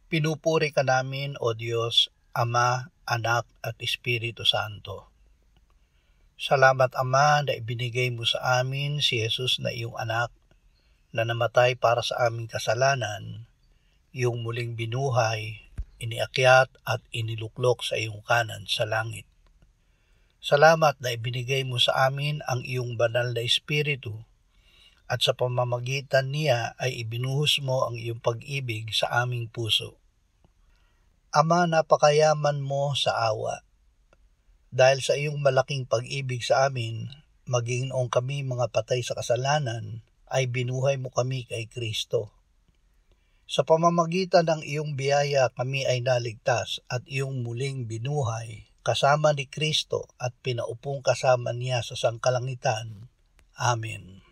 Pinupuri ka namin, O Diyos, Ama, Anak at Espiritu Santo. Salamat, Ama, na ibinigay mo sa amin si Jesus na iyong anak, na namatay para sa aming kasalanan, iyong muling binuhay, iniakyat at iniluklok sa iyong kanan sa langit. Salamat na ibinigay mo sa amin ang iyong banal na Espiritu, at sa pamamagitan niya ay ibinuhos mo ang iyong pag-ibig sa aming puso. Ama, napakayaman mo sa awa. Dahil sa iyong malaking pag-ibig sa amin, maging noong kami mga patay sa kasalanan, ay binuhay mo kami kay Kristo. Sa pamamagitan ng iyong biyaya kami ay naligtas at iyong muling binuhay kasama ni Kristo at pinaupong kasama niya sa sangkalangitan. Amen.